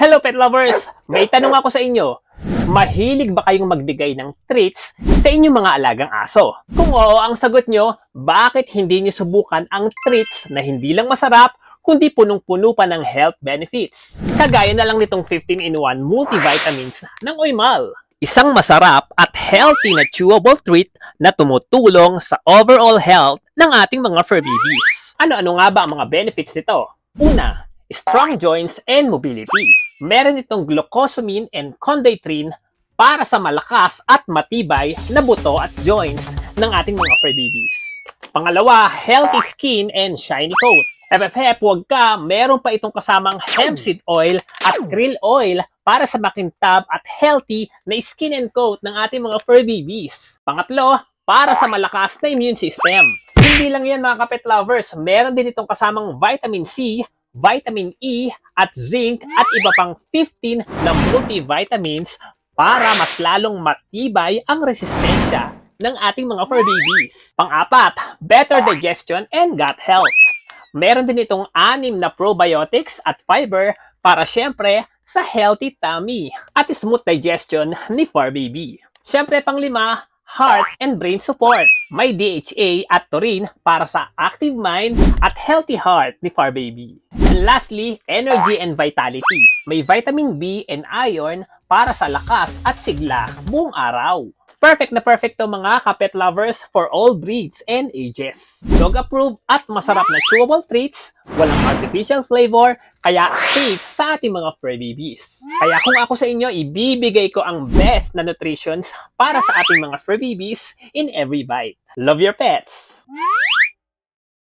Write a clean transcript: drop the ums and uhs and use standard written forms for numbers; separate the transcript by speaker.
Speaker 1: Hello pet lovers! May tanong ako sa inyo. Mahilig ba kayong magbigay ng treats sa inyong mga alagang aso? Kung oo ang sagot nyo, bakit hindi nyo subukan ang treats na hindi lang masarap, kundi punong-puno pa ng health benefits? Kagaya na lang nitong 15-in-1 multivitamins ng Oimal. Isang masarap at healthy na chewable treat na tumutulong sa overall health ng ating mga fur babies. Ano-ano nga ba ang mga benefits nito? Una, strong joints and mobility. Meron itong glucosamine and chondroitin para sa malakas at matibay na buto at joints ng ating mga fur babies. Pangalawa, healthy skin and shiny coat. Huwag ka, meron pa itong kasamang hemp seed oil at krill oil para sa makintab at healthy na skin and coat ng ating mga fur babies. Pangatlo, para sa malakas na immune system. Hindi lang yan mga kapet lovers, meron din itong kasamang vitamin C, vitamin E at zinc at iba pang 15 na multivitamins para mas lalong matibay ang resistensya ng ating mga fur babies. Pang-apat, better digestion and gut health. Meron din itong 6 na probiotics at fiber para syempre sa healthy tummy at smooth digestion ni fur baby. Syempre pang-5, heart and brain support. May DHA at taurine para sa active mind at healthy heart ni fur baby. And lastly, energy and vitality. May vitamin B and iron para sa lakas at sigla buong araw. Perfect na perfect to mga kapet lovers for all breeds and ages. Dog approved at masarap na chewable treats, walang artificial flavor, kaya safe sa ating mga fur babies. Kaya kung ako sa inyo, ibibigay ko ang best na nutritions para sa ating mga fur babies in every bite. Love your pets!